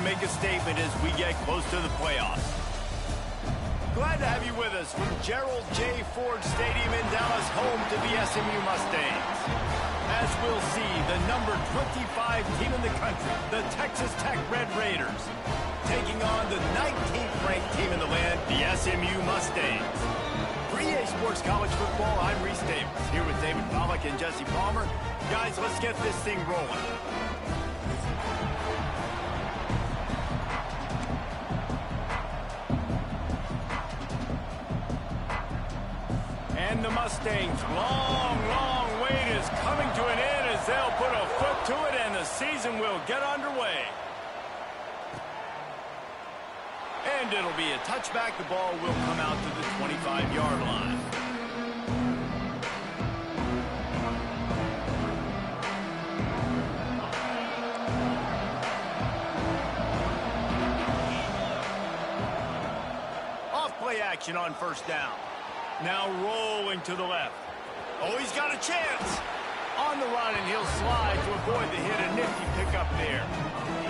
make a statement as we get close to the playoffs. Glad to have you with us from Gerald J. Ford Stadium in Dallas, home to the SMU Mustangs. As we'll see, the number 25 team in the country, the Texas Tech Red Raiders, taking on the 19th ranked team in the land, the SMU Mustangs. For EA Sports College Football, I'm Reese Davis, here with David Pollack and Jesse Palmer. Guys, let's get this thing rolling. And the Mustangs' long wait is coming to an end as they'll put a foot to it and the season will get underway. And it'll be a touchback. The ball will come out to the 25-yard line. Off play action on first down. Now rolling to the left. Oh, he's got a chance. On the run, and he'll slide to avoid the hit. A nifty pickup there.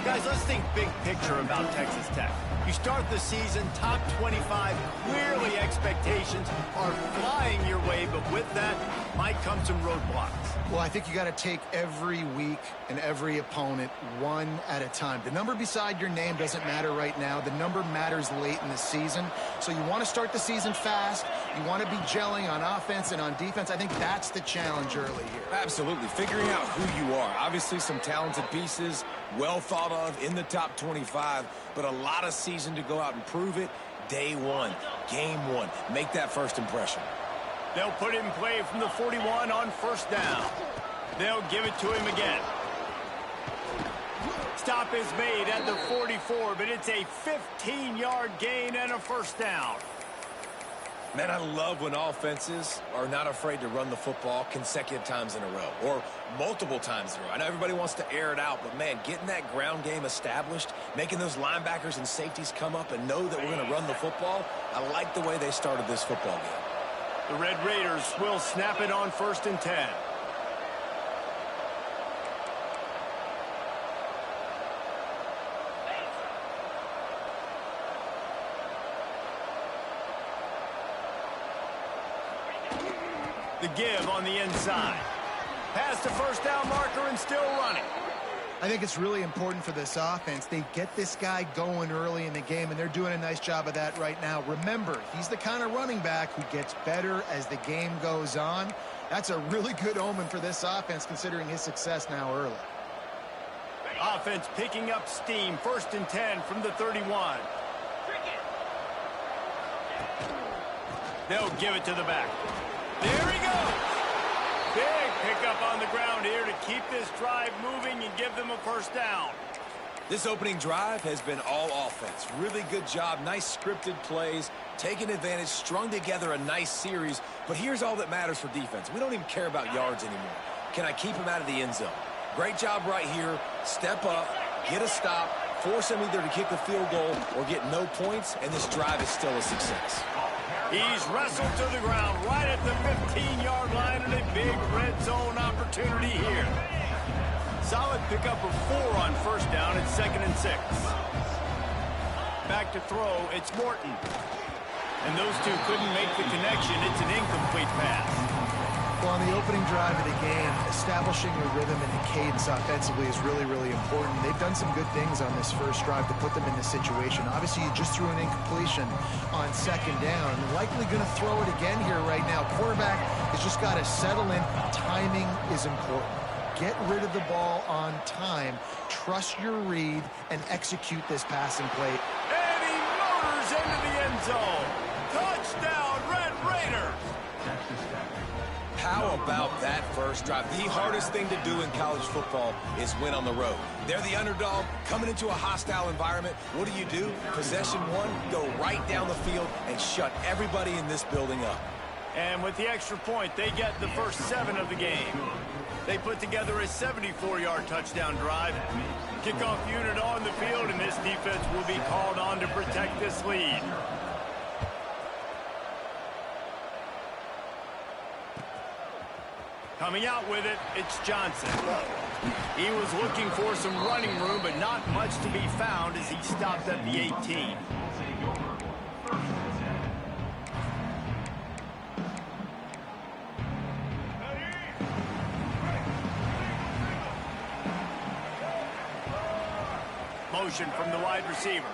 Guys, let's think big picture about Texas Tech. You start the season top 25. Clearly, expectations are flying your way, but with that might come some roadblocks. Well, I think you got to take every week and every opponent one at a time. The number beside your name doesn't matter right now. The number matters late in the season. So you want to start the season fast. You want to be gelling on offense and on defense. I think that's the challenge early here. Absolutely. Figuring out who you are. Obviously, some talented pieces, well thought of in the top 25, but a lot of season to go out and prove it. Day one, game one. Make that first impression. They'll put it in play from the 41 on first down. They'll give it to him again. Stop is made at the 44, but it's a 15-yard gain and a first down. Man, I love when offenses are not afraid to run the football consecutive times in a row or multiple times in a row. I know everybody wants to air it out, but, man, getting that ground game established, making those linebackers and safeties come up and know that we're going to run the football, I like the way they started this football game. The Red Raiders will snap it on 1st and 10. The give on the inside. Past the first down marker and still running. I think it's really important for this offense. They get this guy going early in the game, and they're doing a nice job of that right now. Remember, he's the kind of running back who gets better as the game goes on. That's a really good omen for this offense, considering his success now early. Offense picking up steam. 1st and 10 from the 31. They'll give it to the back. There he goes. Big pickup on the ground here to keep this drive moving and give them a first down. This opening drive has been all offense. Really good job. Nice scripted plays. Taking advantage. Strung together a nice series. But here's all that matters for defense. We don't even care about yards anymore. Can I keep him out of the end zone? Great job right here. Step up. Get a stop. Force him either to kick the field goal or get no points. And this drive is still a success. He's wrestled to the ground right at the 15-yard line and a big red zone opportunity here. Solid pickup of 4 on first down at 2nd and 6. Back to throw, it's Morton. And those two couldn't make the connection. It's an incomplete pass. Well, on the opening drive of the game, establishing a rhythm and a cadence offensively is really, really important. They've done some good things on this first drive to put them in this situation. Obviously, you just threw an incompletion on 2nd down. Likely going to throw it again here right now. Quarterback has just got to settle in. Timing is important. Get rid of the ball on time. Trust your read and execute this passing play. And he motors into the end zone. Touchdown, Red Raiders. How about that first drive? The hardest thing to do in college football is win on the road. They're the underdog coming into a hostile environment. What do? Possession one, go right down the field and shut everybody in this building up. And with the extra point, they get the first 7 of the game. They put together a 74-yard touchdown drive. Kickoff unit on the field, and this defense will be called on to protect this lead. Coming out with it, it's Johnson. He was looking for some running room, but not much to be found as he stopped at the 18. Motion from the wide receiver.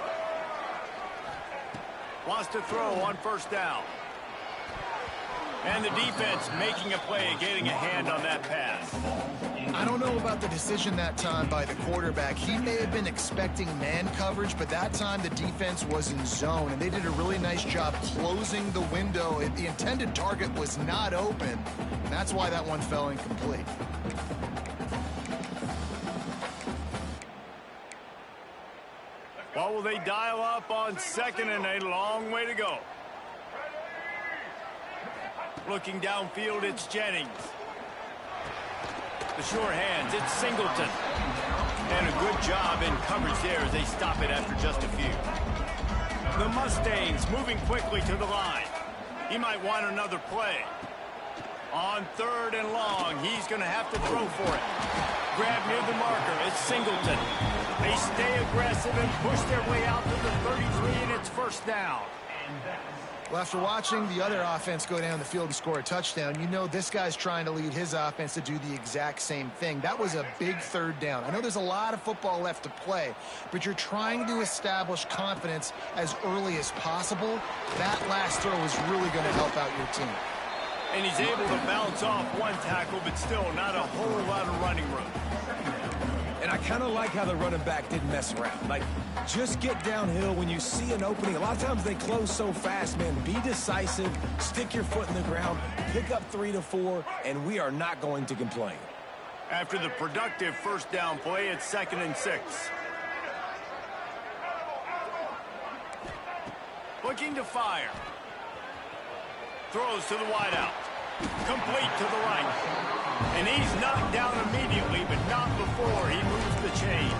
Wants to throw on first down. And the defense making a play, getting a hand on that pass. I don't know about the decision that time by the quarterback. He may have been expecting man coverage, but that time the defense was in zone, and they did a really nice job closing the window. The intended target was not open. That's why that one fell incomplete. Well, will they dial up on 2nd and a long way to go? Looking downfield, it's Jennings. The sure hands, it's Singleton. And a good job in coverage there as they stop it after just a few. The Mustangs moving quickly to the line. He might want another play. On 3rd and long, he's going to have to throw for it. Grab near the marker, it's Singleton. They stay aggressive and push their way out to the 33, and it's first down. Well, after watching the other offense go down the field and score a touchdown, you know this guy's trying to lead his offense to do the exact same thing. That was a big 3rd down. I know there's a lot of football left to play, but you're trying to establish confidence as early as possible. That last throw is really going to help out your team. And he's able to bounce off one tackle, but still not a whole lot of running room. And I kind of like how the running back didn't mess around. Like, just get downhill when you see an opening. A lot of times they close so fast, man. Be decisive, stick your foot in the ground, pick up 3 to 4, and we are not going to complain. After the productive first down play, it's 2nd and 6. Looking to fire. Throws to the wideout. Complete to the right. And he's knocked down immediately, but not before he moves the chains.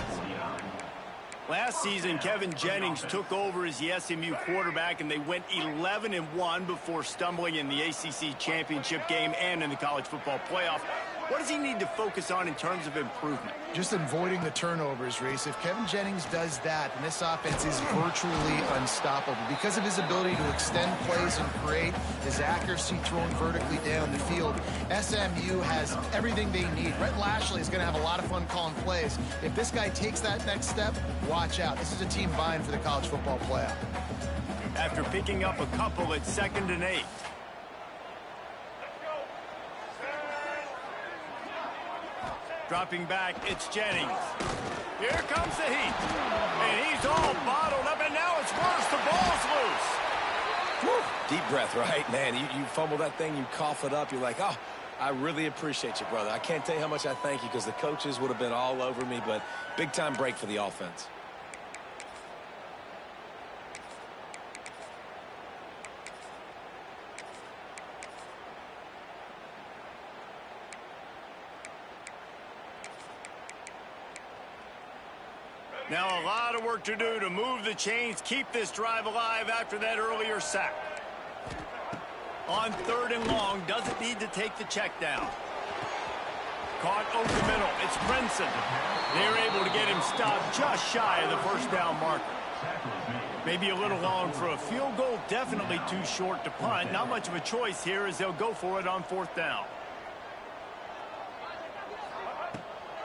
Last season, Kevin Jennings took over as the SMU quarterback, and they went 11-1 before stumbling in the ACC championship game and in the college football playoff. What does he need to focus on in terms of improvement? Just avoiding the turnovers, Reese. If Kevin Jennings does that, then this offense is virtually unstoppable because of his ability to extend plays and create, his accuracy throwing vertically down the field. SMU has everything they need. Rhett Lashley is going to have a lot of fun calling plays. If this guy takes that next step, watch out. This is a team vying for the college football playoff. After picking up a couple at 2nd and 8. Dropping back, it's Jennings. Here comes the heat. And he's all bottled up, and now it's worse. The ball's loose. Whew. Deep breath, right? Man, you fumble that thing, you cough it up. You're like, oh, I really appreciate you, brother. I can't tell you how much I thank you because the coaches would have been all over me, but big-time break for the offense. Now a lot of work to do to move the chains, keep this drive alive after that earlier sack. On 3rd and long, doesn't need to take the check down. Caught over the middle, it's Brinson. They're able to get him stopped just shy of the first down marker. Maybe a little long for a field goal, definitely too short to punt. Not much of a choice here as they'll go for it on 4th down.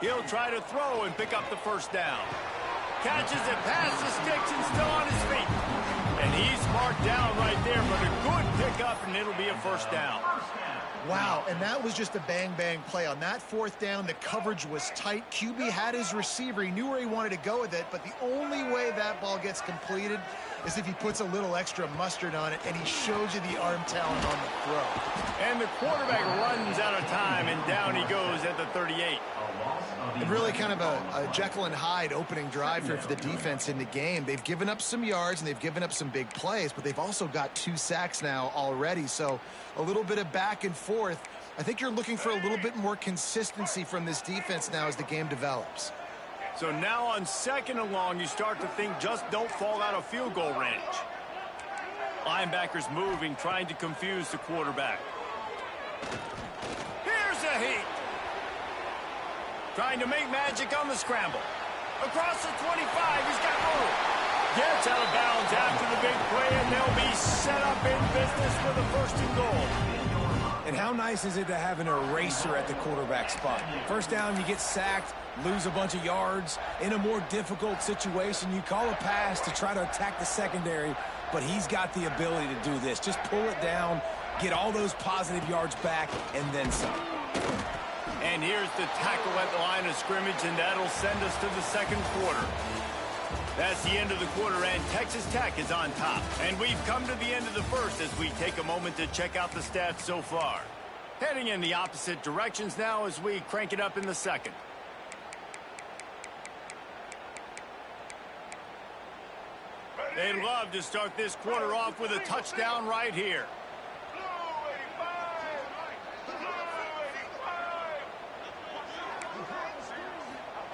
He'll try to throw and pick up the first down. Catches it past the sticks and still on his feet. And he's marked down right there, but a good pickup, and it'll be a first down. Wow, and that was just a bang-bang play. On that 4th down, the coverage was tight. QB had his receiver. He knew where he wanted to go with it, but the only way that ball gets completed is if he puts a little extra mustard on it, and he shows you the arm talent on the throw. And the quarterback runs out of time, and down he goes at the 38. And really kind of a Jekyll and Hyde opening drive here for the defense in the game. They've given up some yards and they've given up some big plays, but they've also got 2 sacks now already. So a little bit of back and forth. I think you're looking for a little bit more consistency from this defense now as the game develops. So now on 2nd and long, you start to think just don't fall out of field goal range. Linebackers moving, trying to confuse the quarterback. Here's a heat. Trying to make magic on the scramble. Across the 25, he's got room. Gets out of bounds after the big play, and they'll be set up in business for the first and goal. And how nice is it to have an eraser at the quarterback spot? First down, you get sacked, lose a bunch of yards. In a more difficult situation, you call a pass to try to attack the secondary, but he's got the ability to do this. Just pull it down, get all those positive yards back, and then some. And here's the tackle at the line of scrimmage, and that'll send us to the second quarter. That's the end of the quarter, and Texas Tech is on top. And we've come to the end of the first as we take a moment to check out the stats so far. Heading in the opposite directions now as we crank it up in the second. They'd love to start this quarter off with a touchdown right here.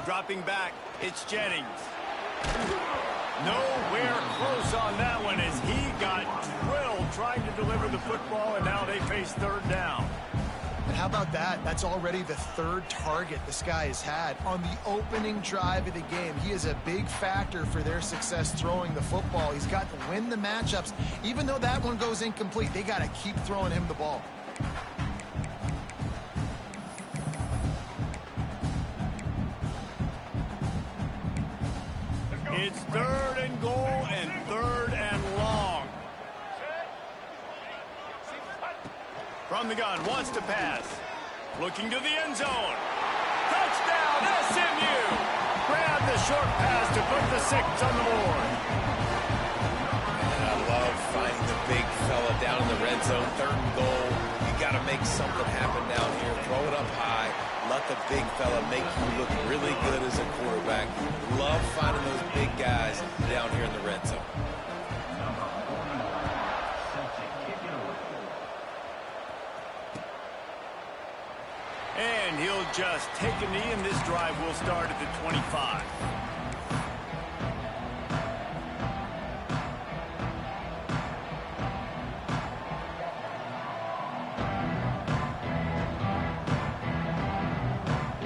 Dropping back, it's Jennings. Nowhere close on that one as he got drilled trying to deliver the football, and now they face third down. And how about that? That's already the third target this guy has had on the opening drive of the game. He is a big factor for their success throwing the football. He's got to win the matchups. Even though that one goes incomplete, they got to keep throwing him the ball. It's third and goal and third and long. From the gun, wants to pass. Looking to the end zone. Touchdown, SMU! Grab the short pass to put the 6 on the board. And I love finding the big fella down in the red zone. Third and goal. You got to make something happen down here. Throw it up high. Let the big fella make you look really good as a quarterback. Love finding those big guys down here in the red zone. And he'll just take a knee, and this drive will start at the 25.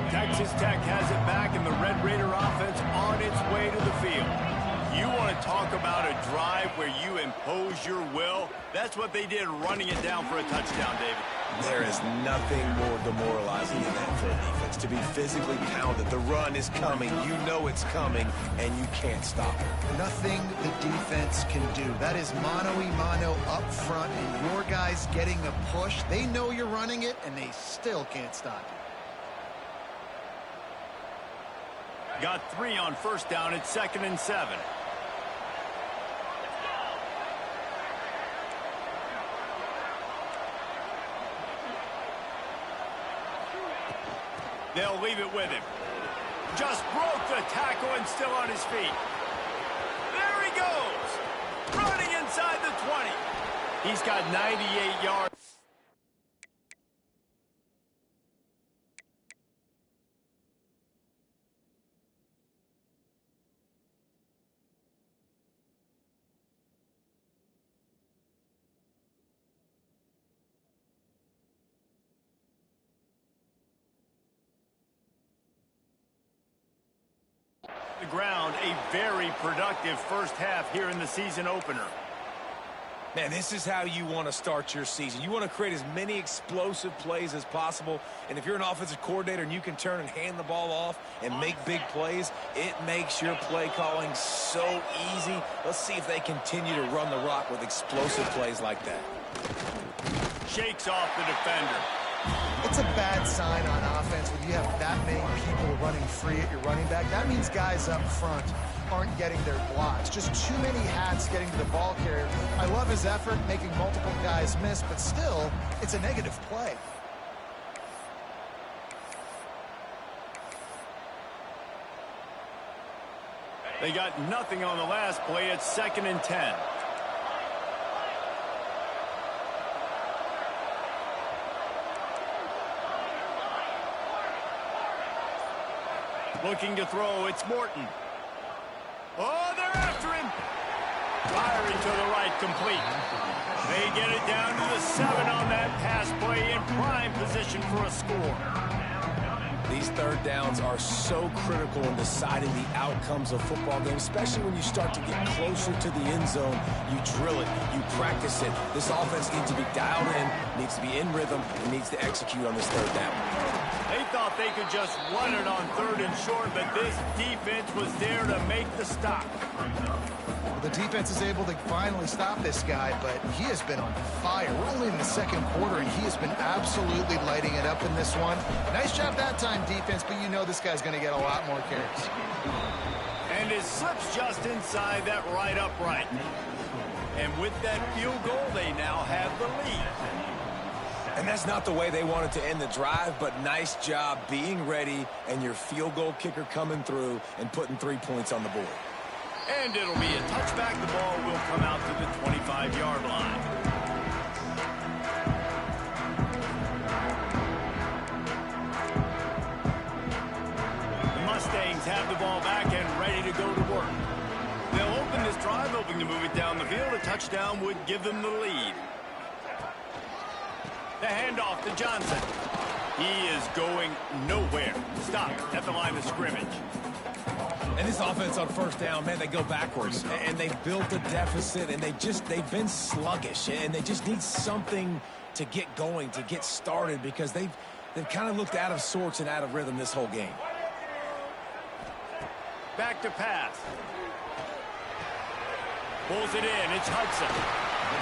Texas Tech has it back, and the Red Raider offense on its way to the field. You want to talk about a drive where you impose your will? That's what they did, running it down for a touchdown, David. There is nothing more demoralizing than that for a defense, to be physically pounded. The run is coming. You know it's coming, and you can't stop it. Nothing the defense can do. That is mano-a-mano up front, and your guys getting a push. They know you're running it, and they still can't stop it. Got 3 on first down. It's 2nd and 7. They'll leave it with him. Just broke the tackle and still on his feet. There he goes. Running inside the 20. He's got 98 yards. The ground, a very productive first half here in the season opener. Man, this is how you want to start your season. You want to create as many explosive plays as possible, and if you're an offensive coordinator and you can turn and hand the ball off and make big plays, it makes your play calling so easy. Let's see if they continue to run the rock with explosive plays like that. Shakes off the defender. It's a bad sign on offense when you have that many people running free at your running back. That means guys up front aren't getting their blocks. Just too many hats getting to the ball carrier. I love his effort, making multiple guys miss, but still, it's a negative play. They got nothing on the last play. It's 2nd and 10. Looking to throw, it's Morton. Oh, they're after him. Firing to the right, complete. They get it down to the 7 on that pass play, in prime position for a score. These third downs are so critical in deciding the outcomes of football games, especially when you start to get closer to the end zone. You drill it, you practice it. This offense needs to be dialed in, needs to be in rhythm, and needs to execute on this third down. They thought they could just run it on 3rd and short, but this defense was there to make the stop. The defense is able to finally stop this guy, but he has been on fire. We're only in the 2nd quarter, and he has been absolutely lighting it up in this one. Nice job that time, defense, but you know this guy's going to get a lot more carries. And it slips just inside that right upright. And with that field goal, they now have the lead. And that's not the way they wanted to end the drive, but nice job being ready and your field goal kicker coming through and putting 3 points on the board. And it'll be a touchback. The ball will come out to the 25-yard line. The Mustangs have the ball back and ready to go to work. They'll open this drive, hoping to move it down the field. A touchdown would give them the lead. The handoff to Johnson. He is going nowhere. Stop at the line of scrimmage. And this offense on 1st down, man, they go backwards. And they built a deficit, and they've been sluggish. And they just need something to get going, to get started, because they've kind of looked out of sorts and out of rhythm this whole game. Back to pass. Pulls it in. It's Hudson.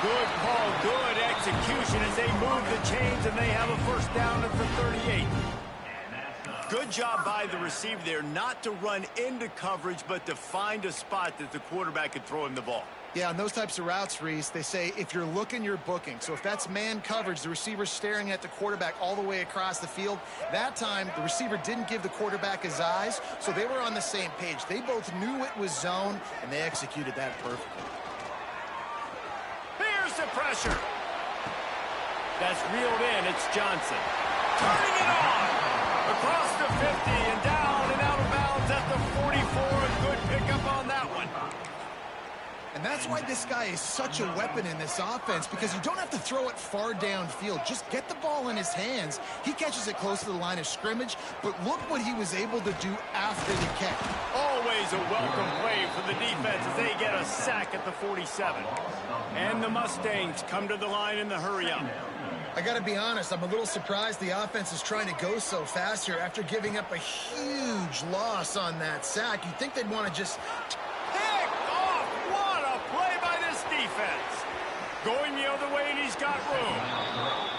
Good call, good execution as they move the chains, and they have a 1st down at the 38. Good job by the receiver there not to run into coverage, but to find a spot that the quarterback could throw him the ball. Yeah, on those types of routes, Reese, they say if you're looking, you're booking. So if that's man coverage, the receiver's staring at the quarterback all the way across the field. That time, the receiver didn't give the quarterback his eyes, so they were on the same page. They both knew it was zone, and they executed that perfectly. Here's the pressure. That's reeled in. It's Johnson. Turning it on. Across the 50 and down and out of bounds at the 44. A good pickup on that one. And that's why this guy is such a weapon in this offense, because you don't have to throw it far downfield. Just get the ball in his hands. He catches it close to the line of scrimmage, but look what he was able to do after the catch. Always a welcome play for the defense as they get a sack at the 47. And the Mustangs come to the line in the hurry-up. I got to be honest, I'm a little surprised the offense is trying to go so fast here after giving up a huge loss on that sack. You'd think they'd want to just... Picked off! What a play by this defense! Going the other way, and he's got room.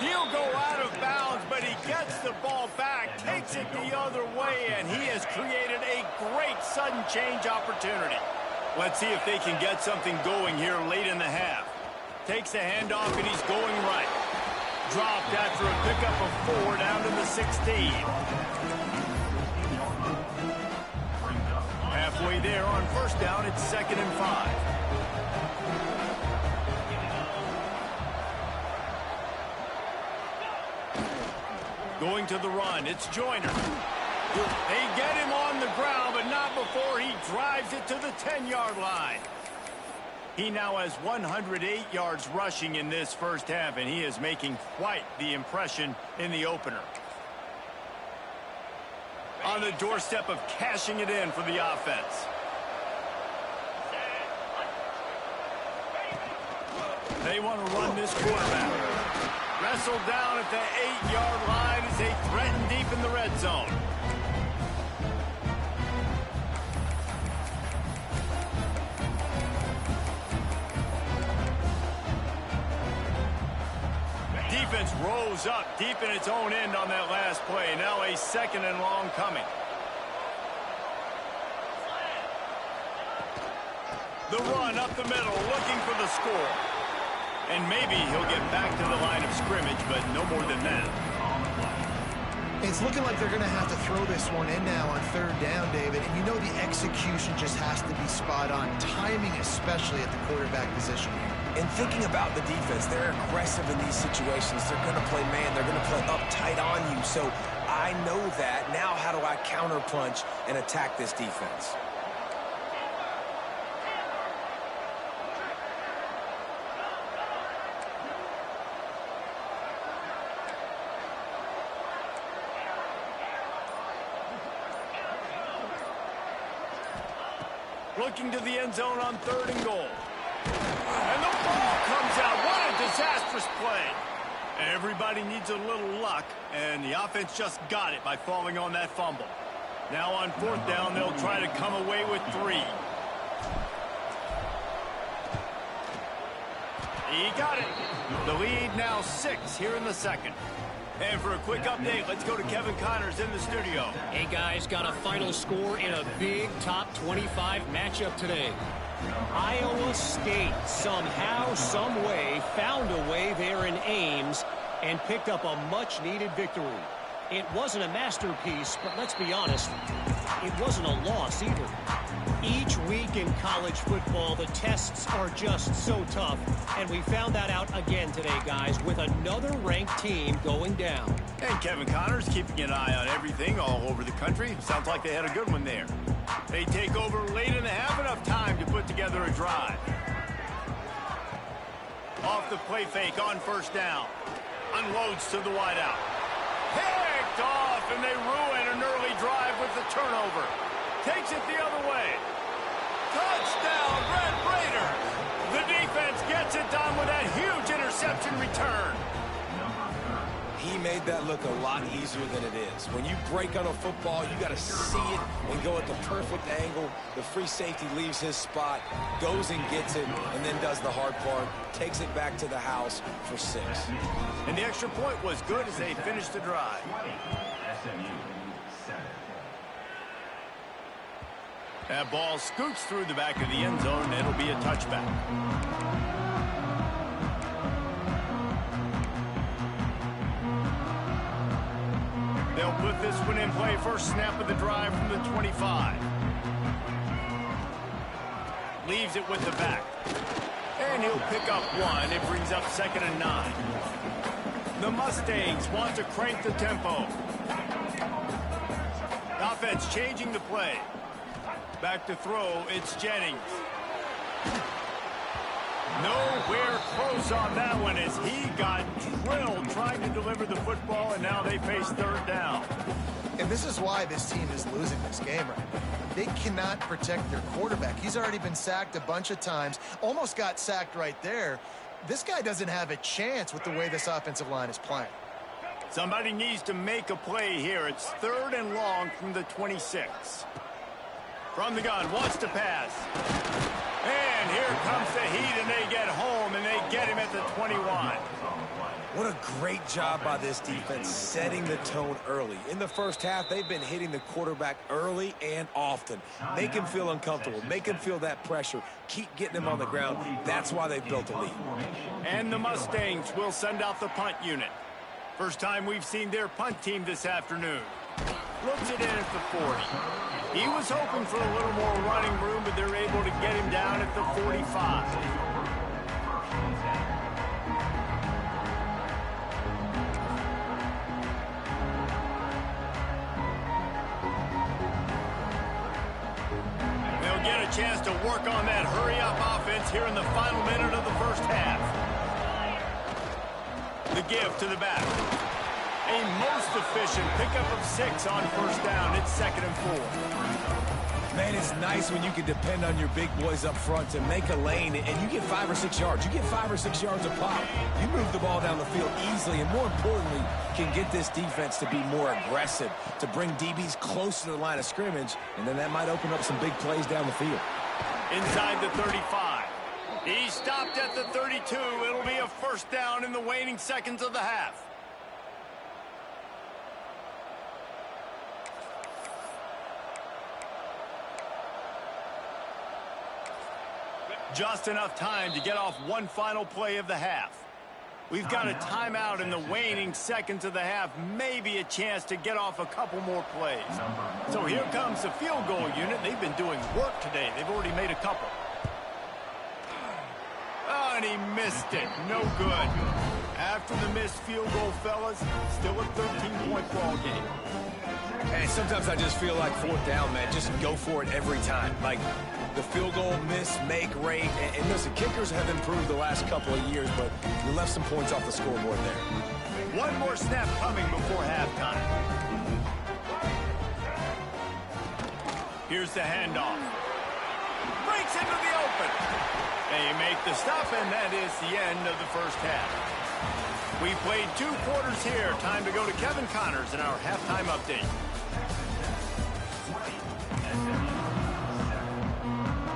He'll go out of bounds, but he gets the ball back, takes it the other way, and he has created a great sudden change opportunity. Let's see if they can get something going here late in the half. Takes the handoff, and he's going right. Dropped after a pickup of 4 down to the 16. Halfway there on 1st down, it's 2nd and 5. Going to the run, it's Joyner. They get him on the ground, but not before he drives it to the 10-yard line. He now has 108 yards rushing in this 1st half, and he is making quite the impression in the opener. On the doorstep of cashing it in for the offense. They want to run this quarterback. Wrestled down at the 8-yard line as they threaten deep in the red zone. Defense rose up deep in its own end on that last play. Now a 2nd and long coming. The run up the middle, looking for the score. And maybe he'll get back to the line of scrimmage, but no more than that. It's looking like they're going to have to throw this one in now on 3rd down, David. And you know the execution just has to be spot on. Timing, especially at the quarterback position here. And thinking about the defense, they're aggressive in these situations. They're going to play man. They're going to play up tight on you. So I know that. Now how do I counterpunch and attack this defense? Looking to the end zone on 3rd and goal. And the ball comes out. What a disastrous play. Everybody needs a little luck, and the offense just got it by falling on that fumble. Now on 4th down, they'll try to come away with 3. He got it. The lead now 6 here in the 2nd. And for a quick update, let's go to Kevin Connors in the studio. Hey, guys, got a final score in a big top 25 matchup today. Iowa State somehow, some way, found a way there in Ames and picked up a much-needed victory. It wasn't a masterpiece, but let's be honest, it wasn't a loss either. Each week in college football, the tests are just so tough, and we found that out again today, guys, with another ranked team going down. And Kevin Connors keeping an eye on everything all over the country. Sounds like they had a good one there. They take over late and have enough time to put together a drive. Off the play fake on 1st down. Unloads to the wideout. Picked off, and they ruin an early drive with the turnover. Takes it the other way. Touchdown, Red Raiders! The defense gets it done with that huge interception return. He made that look a lot easier than it is. When you break on a football, you got to see it and go at the perfect angle. The free safety leaves his spot, goes and gets it, and then does the hard part, takes it back to the house for 6. And the extra point was good as they finished the drive. That ball scoots through the back of the end zone, and it'll be a touchback. They'll put this one in play. First snap of the drive from the 25. Leaves it with the back. And he'll pick up 1. It brings up 2nd and 9. The Mustangs want to crank the tempo. The offense changing the play. Back to throw, it's Jennings. Nowhere close on that one as he got drilled trying to deliver the football, and now they face 3rd down. And this is why this team is losing this game right now. They cannot protect their quarterback. He's already been sacked a bunch of times, almost got sacked right there. This guy doesn't have a chance with the way this offensive line is playing. Somebody needs to make a play here. It's 3rd and long from the 26. From the gun, wants to pass. And here comes the heat, and they get home, and they get him at the 21. What a great job by this defense setting the tone early. In the first half, they've been hitting the quarterback early and often. Make him feel uncomfortable. Make him feel that pressure. Keep getting him on the ground. That's why they built a lead. And the Mustangs will send out the punt unit. First time we've seen their punt team this afternoon. Looks it in at the 40. He was hoping for a little more running room, but they're able to get him down at the 45. They'll get a chance to work on that hurry-up offense here in the final minute of the first half. The give to the back. A most efficient pickup of 6 on 1st down. It's 2nd and 4. Man, it's nice when you can depend on your big boys up front to make a lane, and you get 5 or 6 yards. You get 5 or 6 yards a pop. You move the ball down the field easily, and more importantly, can get this defense to be more aggressive, to bring DBs close to the line of scrimmage, and then that might open up some big plays down the field. Inside the 35. He stopped at the 32. It'll be a 1st down in the waning seconds of the half. Just enough time to get off one final play of the half. We've got a timeout in the waning seconds of the half, maybe a chance to get off a couple more plays. So here comes the field goal unit. They've been doing work today. They've already made a couple. Oh, and he missed it. No good. After the missed field goal, fellas, still a 13-point ball game. And sometimes I just feel like 4th down, man. Just go for it every time. Like the field goal miss, make rate. And listen, kickers have improved the last couple of years, but you left some points off the scoreboard there. One more snap coming before halftime. Here's the handoff. gets into the open. They make the stop, and that is the end of the first half. We played 2 quarters here. Time to go to Kevin Connors in our halftime update.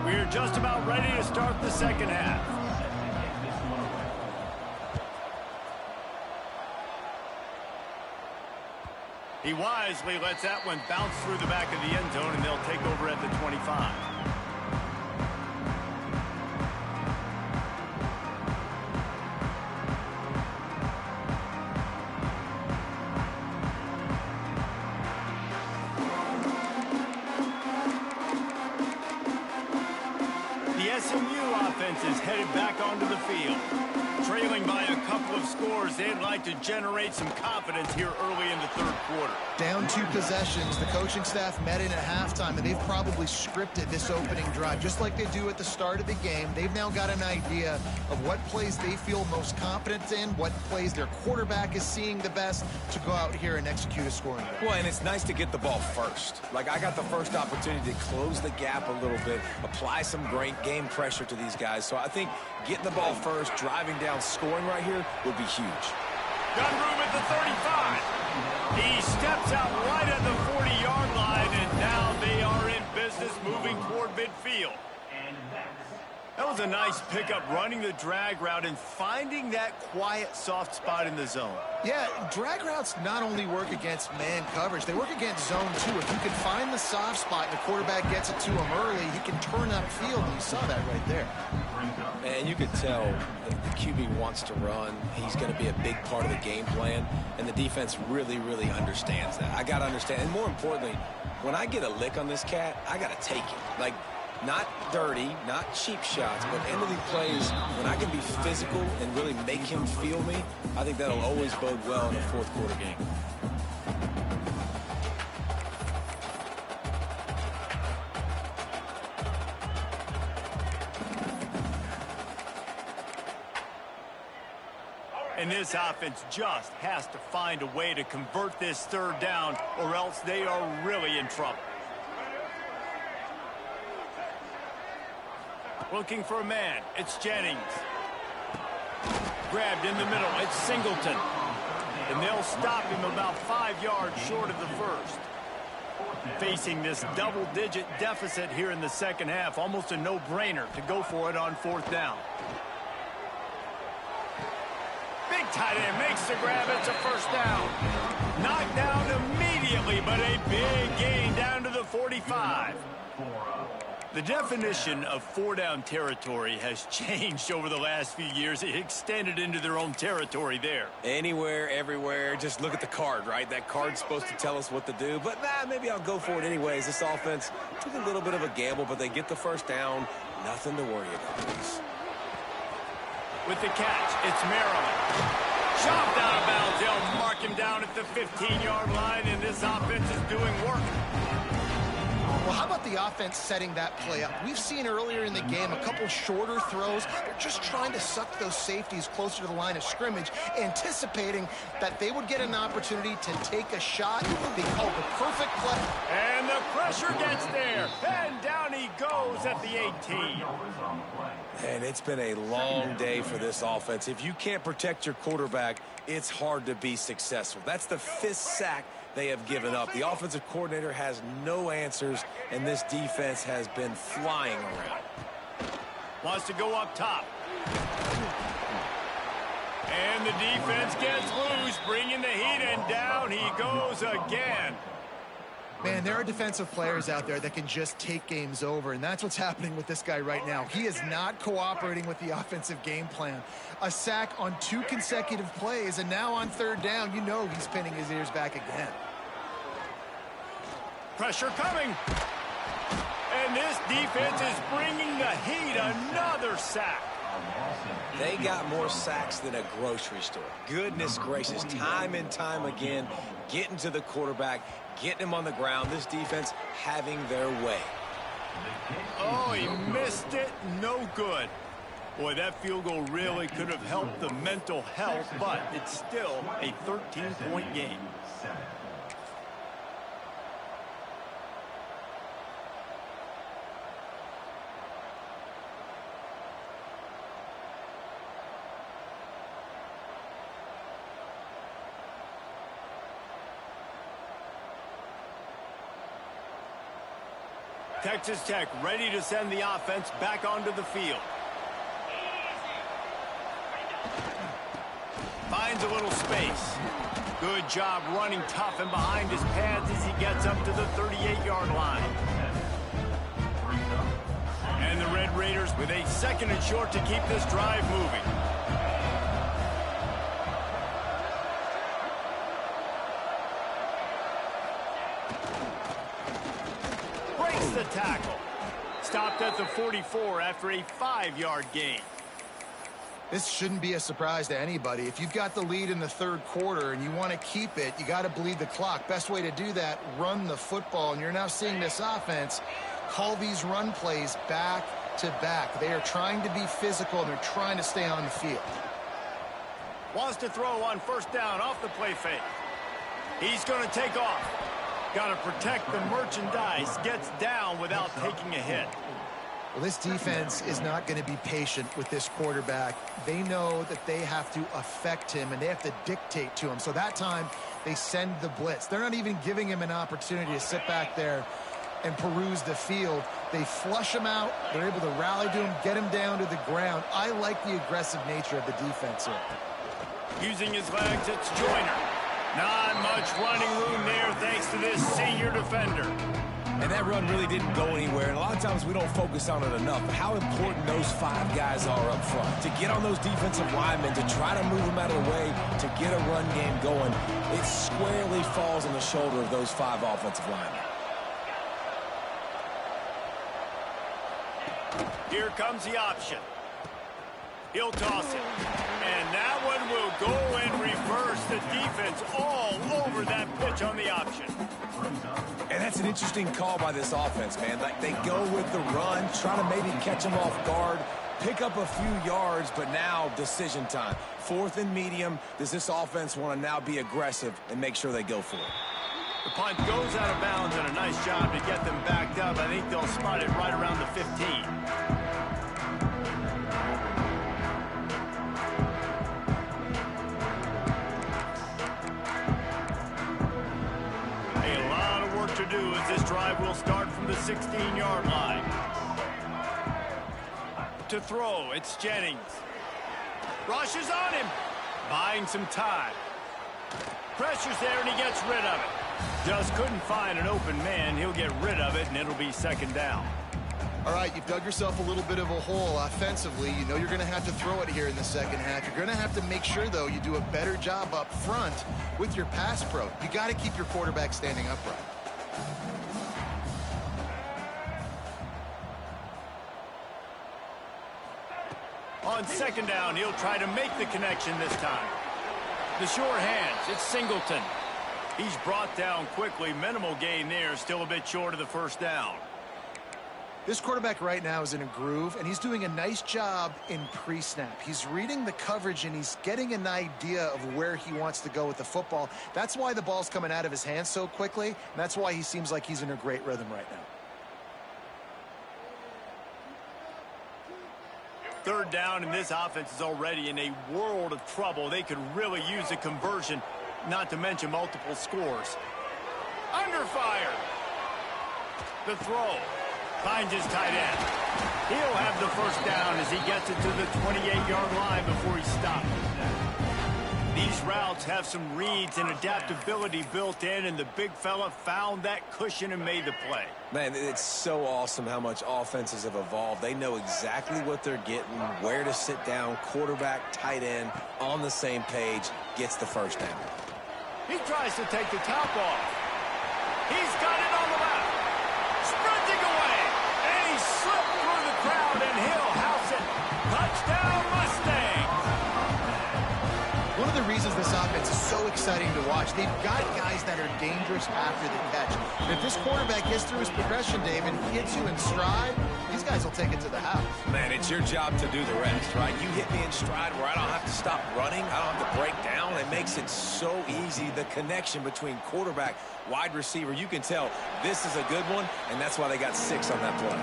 We're just about ready to start the second half. He wisely lets that one bounce through the back of the end zone, and they'll take over at the 25. The SMU offense is headed back onto the field. Trailing by a couple of scores, they'd like to generate some confidence here early in the third quarter. Down 2 possessions, the coaching staff met in at halftime, and they've probably scripted this opening drive. Just like they do at the start of the game, they've now got an idea of what plays they feel most confident in, what plays their quarterback is seeing the best to go out here and execute a scoring drive. Well, and it's nice to get the ball first. Like, I got the first opportunity to close the gap a little bit, apply some great game pressure to these guys. So I think getting the ball first, driving down, scoring right here would be huge. Gun room at the 35. He steps out right at the 40-yard line, and now they are in business moving toward midfield. That was a nice pickup, running the drag route and finding that quiet, soft spot in the zone. Yeah, drag routes not only work against man coverage, they work against zone too. If you can find the soft spot and the quarterback gets it to him early, he can turn upfield, and you saw that right there. Man, you could tell the QB wants to run. He's going to be a big part of the game plan, and the defense really, really understands that. I got to understand, and more importantly, when I get a lick on this cat, I got to take it. Like, not dirty, not cheap shots, but end-of-the plays, when I can be physical and really make him feel me, I think that'll always bode well in a fourth quarter game. And this offense just has to find a way to convert this third down, or else they are really in trouble. Looking for a man. It's Jennings. Grabbed in the middle. It's Singleton. And they'll stop him about 5 yards short of the first. Facing this double-digit deficit here in the second half, almost a no-brainer to go for it on 4th down. Big tight end makes the grab. It's a first down. Knocked down immediately, but a big gain down to the 45. The definition of 4-down territory has changed over the last few years. It extended into their own territory there. Anywhere, everywhere, just look at the card, right? That card's supposed to tell us what to do, but maybe I'll go for it anyways. This offense took a little bit of a gamble, but they get the first down. Nothing to worry about, please. With the catch, it's Maryland. Chopped out of bounds. They'll mark him down at the 15-yard line, and this offense is doing work. Well, how about the offense setting that play up? We've seen earlier in the game a couple shorter throws. They're just trying to suck those safeties closer to the line of scrimmage, anticipating that they would get an opportunity to take a shot. They called the perfect play. And the pressure gets there. And down he goes at the 18. And it's been a long day for this offense. If you can't protect your quarterback, it's hard to be successful. That's the 5th sack they have given up. The offensive coordinator has no answers, and this defense has been flying around. Wants to go up top. And the defense gets loose, bringing the heat, and down he goes again. Man, there are defensive players out there that can just take games over, and that's what's happening with this guy right now. He is not cooperating with the offensive game plan. A sack on 2 consecutive plays, and now on 3rd down, you know he's pinning his ears back again. Pressure coming. And this defense is bringing the heat. Another sack. They got more sacks than a grocery store. Goodness gracious, time and time again, getting to the quarterback, getting him on the ground. This defense having their way. Oh, he missed it. No good. Boy, that field goal really could have helped the mental health, but it's still a 13-point game. Texas Tech ready to send the offense back onto the field. Finds a little space. Good job running tough and behind his pads as he gets up to the 38-yard line. And the Red Raiders with a 2nd and short to keep this drive moving. Breaks the tackle. Stopped at the 44 after a 5-yard gain. This shouldn't be a surprise to anybody. If you've got the lead in the 3rd quarter and you want to keep it, you got to bleed the clock. Best way to do that, run the football. And you're now seeing this offense call these run plays back to back. They are trying to be physical, and they're trying to stay on the field. Wants to throw on 1st down off the play fake. He's going to take off. Got to protect the merchandise. Gets down without taking a hit. Well, this defense is not going to be patient with this quarterback. They know that they have to affect him, and they have to dictate to him. So that time, they send the blitz. They're not even giving him an opportunity to sit back there and peruse the field. They flush him out. They're able to rally to him, get him down to the ground. I like the aggressive nature of the defense here. Using his legs, it's Joyner. Not much running room there thanks to this senior defender. And that run really didn't go anywhere. And a lot of times we don't focus on it enough. But how important those 5 guys are up front. To get on those defensive linemen, to try to move them out of the way, to get a run game going, it squarely falls on the shoulder of those 5 offensive linemen. Here comes the option. He'll toss it. And that one will go in reverse. The defense all over that pitch on the option. And that's an interesting call by this offense, man. Like, they go with the run, try to maybe catch them off guard, pick up a few yards, but now decision time. 4th and medium. Does this offense want to now be aggressive and make sure they go for it? The punt goes out of bounds, and a nice job to get them backed up. I think they'll spot it right around the 15. To do as this drive will start from the 16-yard line. To throw, it's Jennings. Rushes on him. Buying some time. Pressure's there, and he gets rid of it. Just couldn't find an open man. He'll get rid of it, and it'll be 2nd down. All right, you've dug yourself a little bit of a hole offensively. You know you're going to have to throw it here in the 2nd half. You're going to have to make sure, though, you do a better job up front with your pass pro. You got to keep your quarterback standing upright. On 2nd down, he'll try to make the connection this time. The sure hands, it's Singleton. He's brought down quickly. Minimal gain there, still a bit short of the 1st down. This quarterback right now is in a groove, and he's doing a nice job in pre-snap. He's reading the coverage, and he's getting an idea of where he wants to go with the football. That's why the ball's coming out of his hands so quickly, and that's why he seems like he's in a great rhythm right now. 3rd down, and this offense is already in a world of trouble. They could really use a conversion, not to mention multiple scores. Under fire. The throw. Finds his tight end. He'll have the 1st down as he gets it to the 28-yard line before he stops. These routes have some reads and adaptability built in, and the big fella found that cushion and made the play. Man, it's so awesome how much offenses have evolved. They know exactly what they're getting, where to sit down, quarterback, tight end, on the same page, gets the 1st down. He tries to take the top off. He's got it on the left. Sprinting away. And he slipped through the crowd, and he'll house it. Touchdown, Mustangs. One of the reasons this offense is so exciting to watch, they've got guys that are dangerous after the catch. And if this quarterback gets through his progression, Dave, and hits you in stride, these guys will take it to the house. Man, it's your job to do the rest, right? You hit me in stride where I don't have to stop running. I don't have to break down. It makes it so easy. The connection between quarterback, wide receiver, you can tell this is a good one, and that's why they got 6 on that play.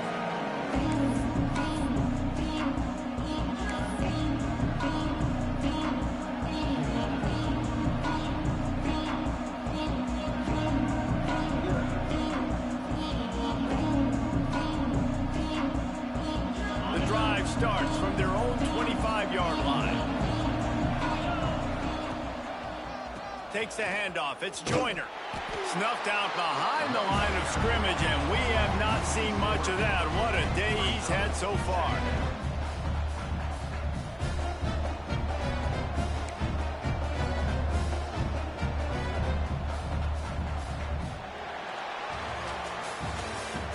drive starts from their own 25-yard line. Takes the handoff. It's Joyner. Snuffed out behind the line of scrimmage, and we have not seen much of that. What a day he's had so far.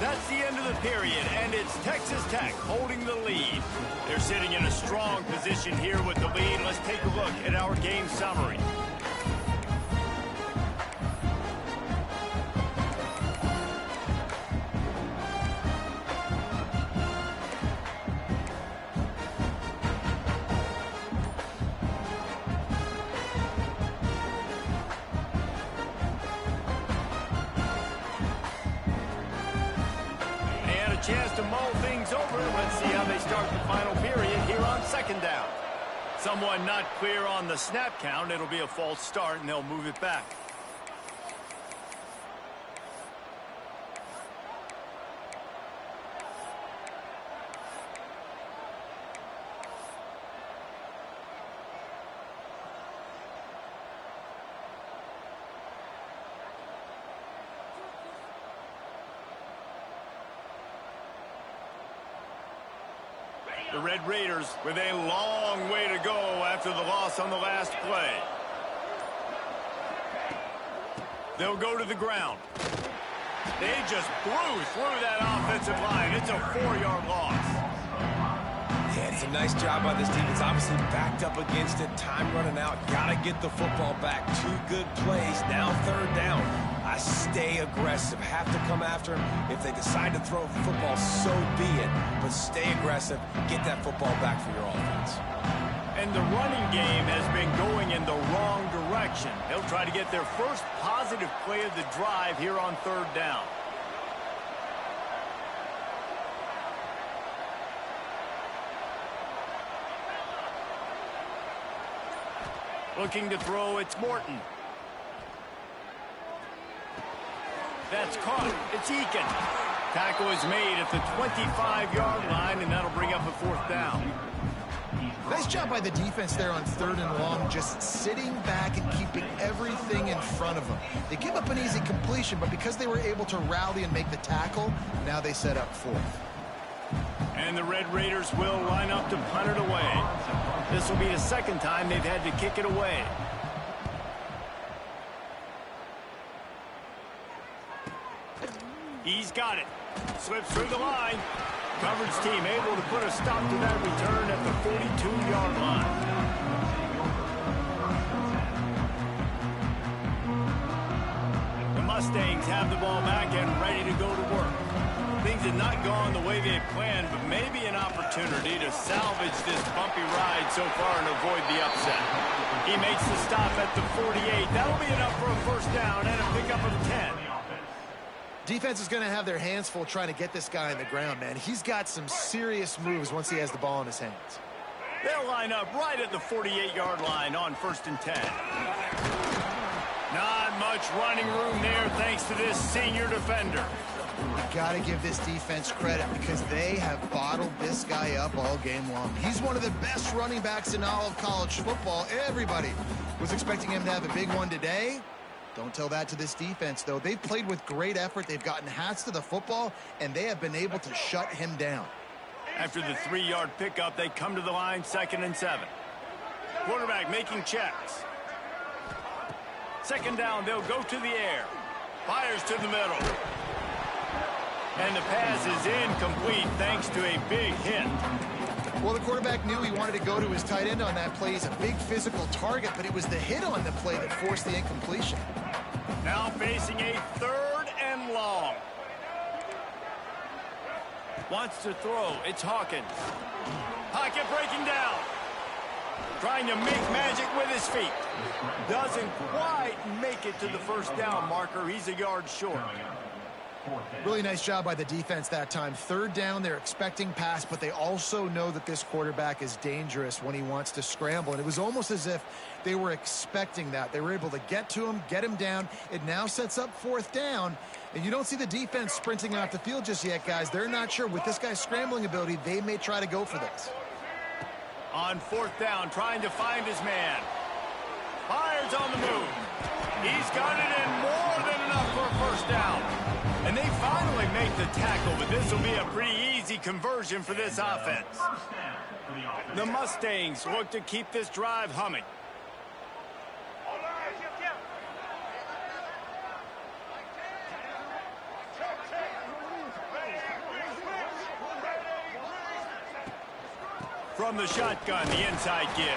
That's the end of the period, and it's Texas Tech holding the lead. They're sitting in a strong position here with the lead. Let's take a look at our game summary. Chance to mull things over. Let's see how they start the final period here on second down. Someone not clear on the snap count. It'll be a false start, and they'll move it back. The Red Raiders with a long way to go after the loss on the last play. They'll go to the ground. They just blew through that offensive line. It's a 4-yard loss. Yeah, it's a nice job by this team. It's obviously backed up against it. Time running out. Got to get the football back. 2 good plays. Now third down. I stay aggressive. Have to come after him. If they decide to throw the football, so be it. But stay aggressive. Get that football back for your offense. And the running game has been going in the wrong direction. They'll try to get their first positive play of the drive here on third down. Looking to throw, it's Morton. That's caught. It's Eakin. Tackle is made at the 25-yard line, and that'll bring up a fourth down. Nice job by the defense there on third and long, just sitting back and keeping everything in front of them. They give up an easy completion, but because they were able to rally and make the tackle, now they set up fourth. And the Red Raiders will line up to punt it away. This will be the second time they've had to kick it away. He's got it. Slips through the line. Coverage team able to put a stop to that return at the 42-yard line. The Mustangs have the ball back and ready to go to work. Things have not gone the way they had planned, but maybe an opportunity to salvage this bumpy ride so far and avoid the upset. He makes the stop at the 48. That'll be enough for a first down and a pickup of 10. Defense is going to have their hands full trying to get this guy on the ground, man. He's got some serious moves once he has the ball in his hands. They'll line up right at the 48-yard line on 1st and 10. Not much running room there thanks to this senior defender. You got to give this defense credit because they have bottled this guy up all game long. He's one of the best running backs in all of college football. Everybody was expecting him to have a big one today. Don't tell that to this defense, though. They've played with great effort. They've gotten hats to the football, and they have been able to shut him down. After the 3-yard pickup, they come to the line, 2nd and 7. Quarterback making checks. 2nd down, they'll go to the air. Fires to the middle. And the pass is incomplete thanks to a big hit. Well, the quarterback knew he wanted to go to his tight end on that play. He's a big physical target, but it was the hit on the play that forced the incompletion. Now facing a 3rd and long. Wants to throw. It's Hawkins. Pocket breaking down. Trying to make magic with his feet. Doesn't quite make it to the first down marker. He's a yard short. Really nice job by the defense that time. Third down, they're expecting pass, but they also know that this quarterback is dangerous when he wants to scramble. And it was almost as if they were expecting that. They were able to get to him, get him down. It now sets up fourth down. And you don't see the defense sprinting off the field just yet, guys. They're not sure. With this guy's scrambling ability, they may try to go for this. On fourth down, trying to find his man. Fires on the move. He's got it in more than enough for a first down. And they finally make the tackle, but this will be a pretty easy conversion for this offense. The Mustangs look to keep this drive humming. From the shotgun, the inside give.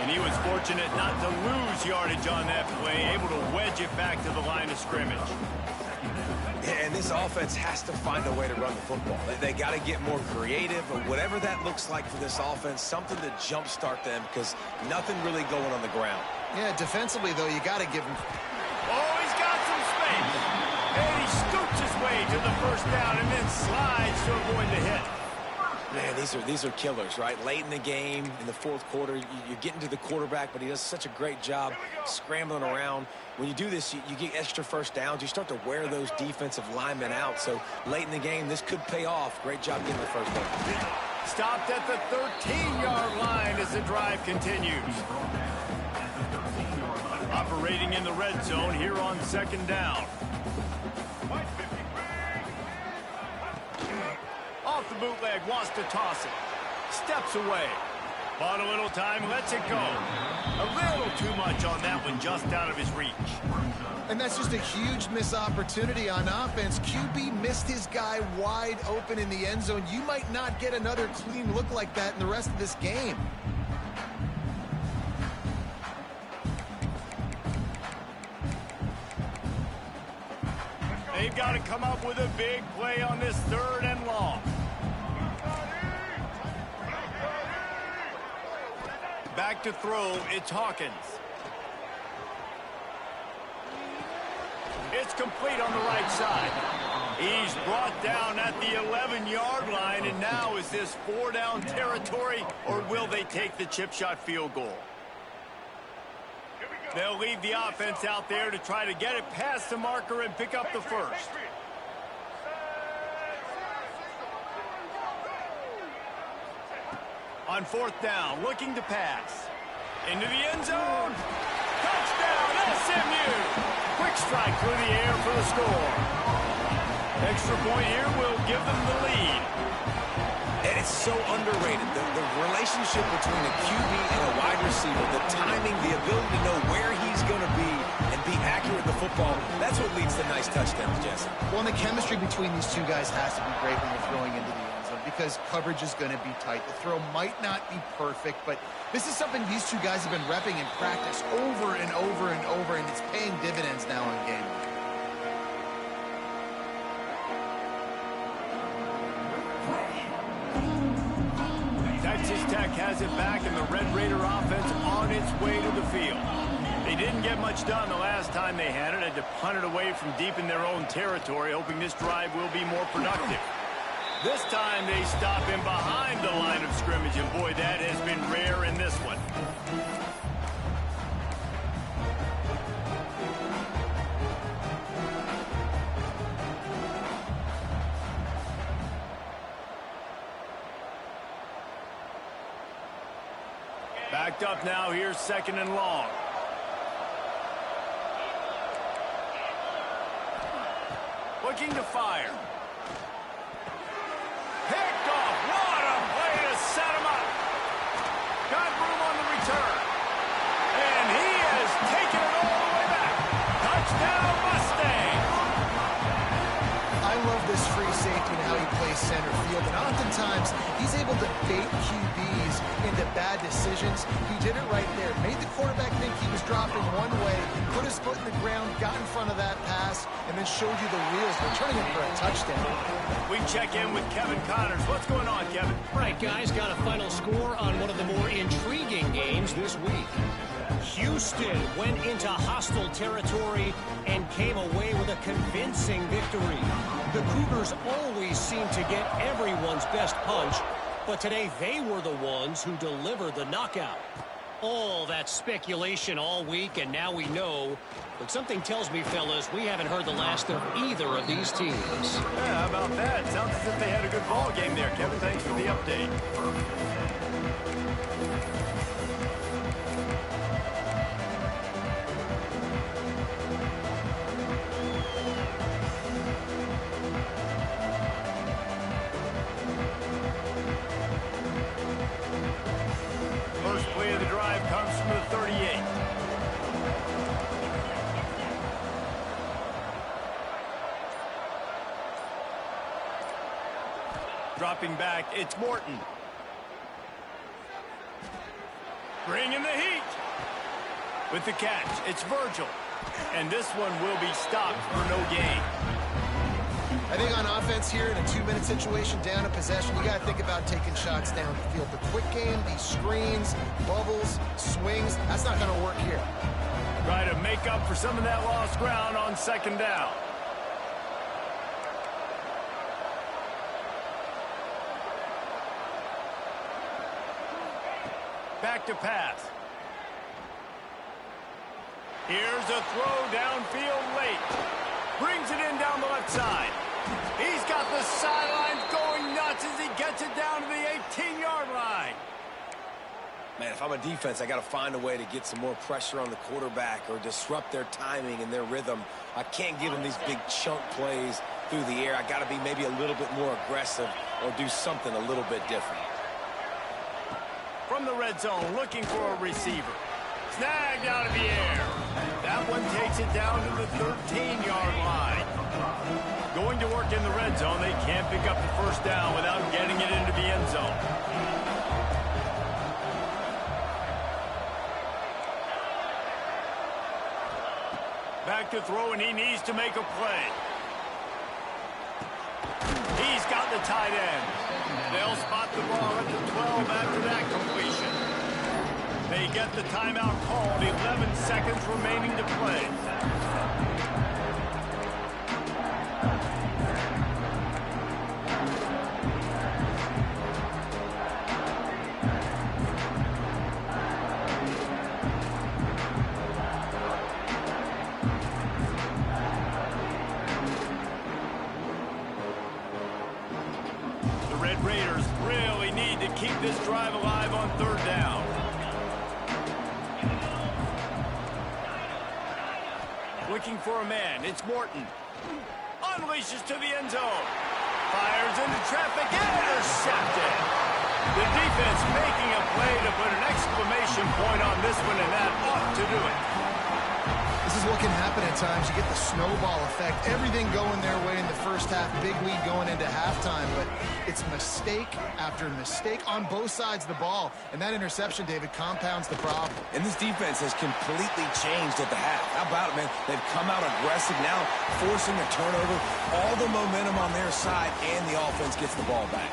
And he was fortunate not to lose yardage on that play, able to wedge it back to the line of scrimmage. And this offense has to find a way to run the football. They got to get more creative, or whatever that looks like for this offense, something to jumpstart them, because nothing really going on the ground. Yeah, defensively, though, you got to give him... Oh, he's got some space. And he scoots his way to the first down and then slides to avoid the hit. Man, these are killers, right? Late in the game, in the fourth quarter, you're getting to the quarterback, but he does such a great job scrambling around. When you do this, you get extra first downs. You start to wear those defensive linemen out. So late in the game, this could pay off. Great job getting the first down. Stopped at the 13-yard line as the drive continues. Operating in the red zone here on second down. Off the bootleg, wants to toss it. Steps away. Bought a little time, lets it go. A little too much on that one, just out of his reach. And that's just a huge missed opportunity on offense. QB missed his guy wide open in the end zone. You might not get another clean look like that in the rest of this game. They've got to come up with a big play on this third and long. Back to throw, it's Hawkins. It's complete on the right side. He's brought down at the 11-yard line, and now is this 4-down territory, or will they take the chip shot field goal? They'll leave the offense out there to try to get it past the marker and pick up the first. On fourth down, looking to pass. Into the end zone. Touchdown, SMU. Quick strike through the air for the score. Extra point here will give them the lead. And it's so underrated. The relationship between a QB and a wide receiver, the timing, the ability to know where he's going to be and be accurate with the football, that's what leads to nice touchdowns, Jesse. Well, and the chemistry between these two guys has to be great when you're throwing into the end zone, because coverage is going to be tight. The throw might not be perfect, but this is something these two guys have been repping in practice over and over and over, and it's paying dividends now in game. Texas Tech has it back, and the Red Raider offense on its way to the field. They didn't get much done the last time they had it. Had to punt it away from deep in their own territory, hoping this drive will be more productive. This time they stop him behind the line of scrimmage, and boy, that has been rare in this one. Backed up now, here's second and long. Looking to fire. Picked off. What a play to set him up. Got room on the return. And he has taken it all the way back. Touchdown, Mustang. I love this free safety and how he plays center field. And oftentimes, he's able to bait QBs into bad decisions. He did it right there. Made the quarterback think he was dropping one way, put his foot in the ground, got in front of that pass, and then showed you the wheels, returning it for a touchdown. We check in with Kevin Connors. What's going on, Kevin? All right, guys, got a final score on one of the more intriguing games this week. Houston went into hostile territory and came away with a convincing victory. The Cougars always seem to get everyone's best punch, but today they were the ones who delivered the knockout. All that speculation all week, and now we know. But something tells me, fellas, we haven't heard the last of either of these teams. Yeah, how about that? Sounds as if they had a good ball game there, Kevin. Thanks for the update. First play of the drive comes from the 38. Dropping back, it's Morton. Bringing the heat. With the catch, it's Virgil. And this one will be stopped for no gain. I think on offense here, in a 2-minute situation, down a possession, you got to think about taking shots down the field. The quick game, these screens, bubbles, swings, that's not going to work here. Try to make up for some of that lost ground on second down. Back to pass. Here's a throw downfield late. Brings it in down the left side. He's got the sidelines going nuts as he gets it down to the 18-yard line. Man, if I'm a defense, I got to find a way to get some more pressure on the quarterback or disrupt their timing and their rhythm. I can't give them these big chunk plays through the air. I got to be maybe a little bit more aggressive or do something a little bit different. From the red zone, looking for a receiver. Snagged out of the air. That one takes it down to the 13-yard line. Going to work in the red zone, they can't pick up the first down without getting it into the end zone. Back to throw, and he needs to make a play. He's got the tight end. They'll spot the ball at the 12 after that completion. They get the timeout called. 11 seconds remaining to play. Raiders really need to keep this drive alive on third down. Looking for a man. It's Morton. Unleashes to the end zone. Fires into traffic. Intercepted. The defense making a play to put an exclamation point on this one, and that ought to do it. This is what can happen at times. You get the snowball effect. Everything going their way in the first half. Big lead going into halftime. But it's mistake after mistake on both sides of the ball. And that interception, David, compounds the problem. And this defense has completely changed at the half. How about it, man? They've come out aggressive now, forcing a turnover. All the momentum on their side, and the offense gets the ball back.